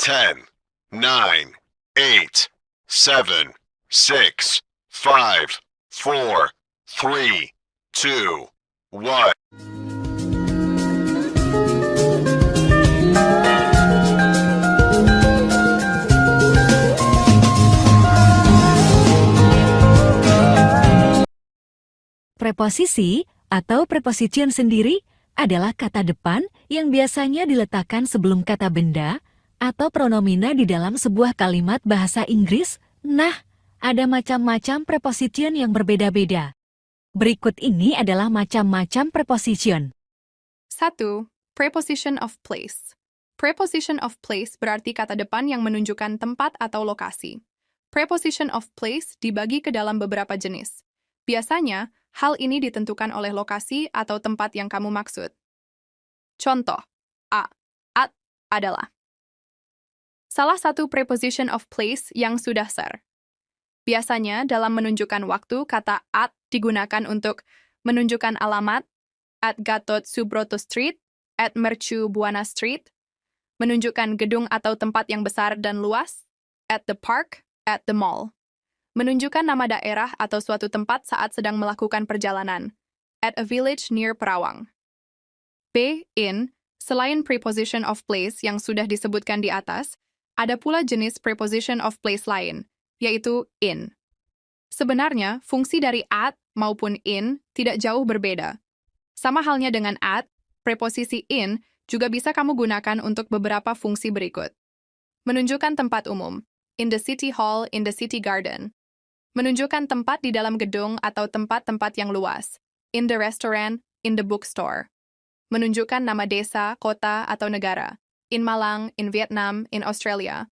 10, 9, 8, 7, 6, 5, 4, 3, 2, 1. Preposisi atau preposition sendiri adalah kata depan yang biasanya diletakkan sebelum kata benda atau pronomina di dalam sebuah kalimat bahasa Inggris. Nah, ada macam-macam preposition yang berbeda-beda. Berikut ini adalah macam-macam preposition. 1. Preposition of place. Preposition of place berarti kata depan yang menunjukkan tempat atau lokasi. Preposition of place dibagi ke dalam beberapa jenis. Biasanya, hal ini ditentukan oleh lokasi atau tempat yang kamu maksud. Contoh, at adalah salah satu preposition of place yang sudah ser. Biasanya dalam menunjukkan waktu, kata at digunakan untuk menunjukkan alamat, at Gatot Subroto Street, at Mercu Buana Street, menunjukkan gedung atau tempat yang besar dan luas, at the park, at the mall. Menunjukkan nama daerah atau suatu tempat saat sedang melakukan perjalanan, at a village near Perawang. B. In. Selain preposition of place yang sudah disebutkan di atas, ada pula jenis preposition of place lain, yaitu in. Sebenarnya, fungsi dari at maupun in tidak jauh berbeda. Sama halnya dengan at, preposisi in juga bisa kamu gunakan untuk beberapa fungsi berikut. Menunjukkan tempat umum, in the city hall, in the city garden. Menunjukkan tempat di dalam gedung atau tempat-tempat yang luas, in the restaurant, in the bookstore. Menunjukkan nama desa, kota, atau negara, in Malang, in Vietnam, in Australia.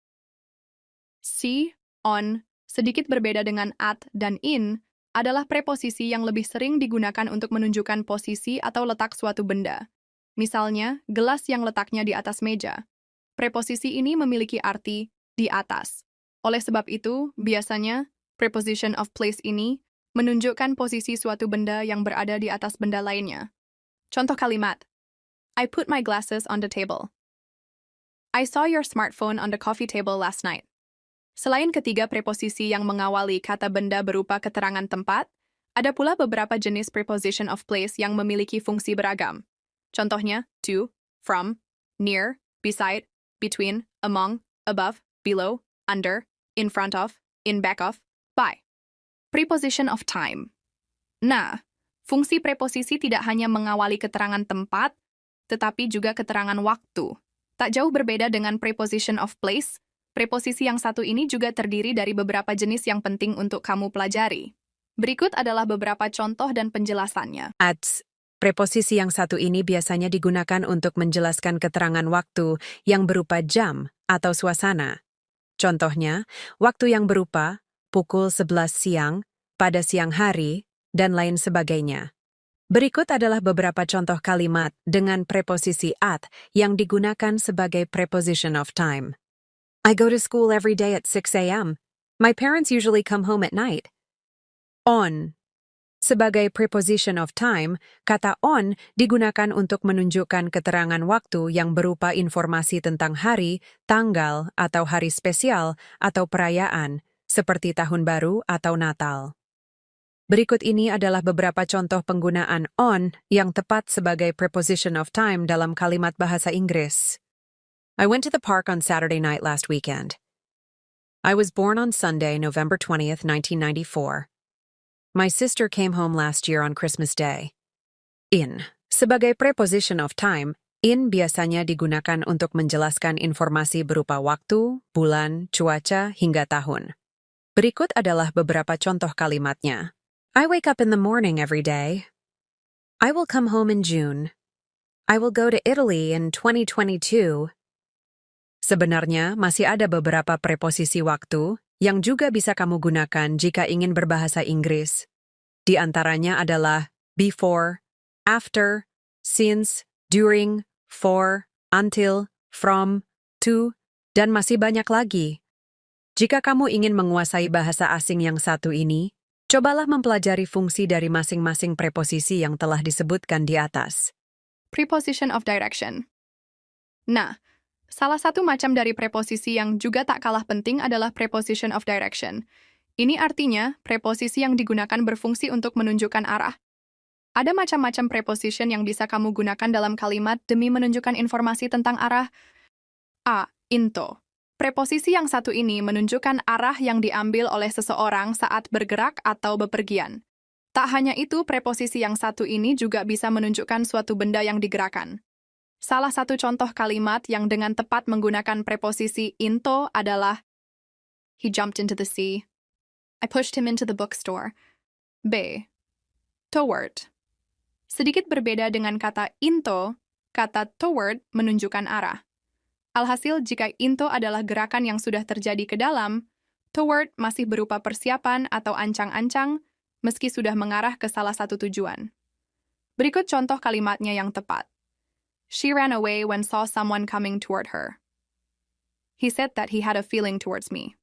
C. On, sedikit berbeda dengan at dan in, adalah preposisi yang lebih sering digunakan untuk menunjukkan posisi atau letak suatu benda. Misalnya, gelas yang letaknya di atas meja. Preposisi ini memiliki arti di atas. Oleh sebab itu, biasanya, preposition of place ini menunjukkan posisi suatu benda yang berada di atas benda lainnya. Contoh kalimat, I put my glasses on the table. I saw your smartphone on the coffee table last night. Selain ketiga preposisi yang mengawali kata benda berupa keterangan tempat, ada pula beberapa jenis preposition of place yang memiliki fungsi beragam. Contohnya, to, from, near, beside, between, among, above, below, under, in front of, in back of, by. Preposition of time. Nah, fungsi preposisi tidak hanya mengawali keterangan tempat, tetapi juga keterangan waktu. Tak jauh berbeda dengan preposition of place, preposisi yang satu ini juga terdiri dari beberapa jenis yang penting untuk kamu pelajari. Berikut adalah beberapa contoh dan penjelasannya. At. Preposisi yang satu ini biasanya digunakan untuk menjelaskan keterangan waktu yang berupa jam atau suasana. Contohnya, waktu yang berupa pukul 11 siang, pada siang hari, dan lain sebagainya. Berikut adalah beberapa contoh kalimat dengan preposisi at yang digunakan sebagai preposition of time. I go to school every day at 6 a.m. My parents usually come home at night. On. Sebagai preposition of time, kata on digunakan untuk menunjukkan keterangan waktu yang berupa informasi tentang hari, tanggal, atau hari spesial atau perayaan, seperti Tahun Baru atau Natal. Berikut ini adalah beberapa contoh penggunaan on yang tepat sebagai preposition of time dalam kalimat bahasa Inggris. I went to the park on Saturday night last weekend. I was born on Sunday, November 20th, 1994. My sister came home last year on Christmas Day. In. Sebagai preposition of time, in biasanya digunakan untuk menjelaskan informasi berupa waktu, bulan, cuaca, hingga tahun. Berikut adalah beberapa contoh kalimatnya. I wake up in the morning every day. I will come home in June. I will go to Italy in 2022. Sebenarnya, masih ada beberapa preposisi waktu yang juga bisa kamu gunakan jika ingin berbahasa Inggris. Di antaranya adalah before, after, since, during, for, until, from, to, dan masih banyak lagi. Jika kamu ingin menguasai bahasa asing yang satu ini, cobalah mempelajari fungsi dari masing-masing preposisi yang telah disebutkan di atas. Preposition of direction. Nah, Salah satu macam dari preposisi yang juga tak kalah penting adalah preposition of direction. Ini artinya preposisi yang digunakan berfungsi untuk menunjukkan arah. Ada macam-macam preposition yang bisa kamu gunakan dalam kalimat demi menunjukkan informasi tentang arah. A. Into. Preposisi yang satu ini menunjukkan arah yang diambil oleh seseorang saat bergerak atau bepergian. Tak hanya itu, preposisi yang satu ini juga bisa menunjukkan suatu benda yang digerakkan. Salah satu contoh kalimat yang dengan tepat menggunakan preposisi into adalah He jumped into the sea. I pushed him into the bookstore. B. Toward. Sedikit berbeda dengan kata into, kata toward menunjukkan arah. Alhasil, jika into adalah gerakan yang sudah terjadi ke dalam, toward masih berupa persiapan atau ancang-ancang, meski sudah mengarah ke salah satu tujuan. Berikut contoh kalimatnya yang tepat. She ran away when saw someone coming toward her. He said that he had a feeling towards me.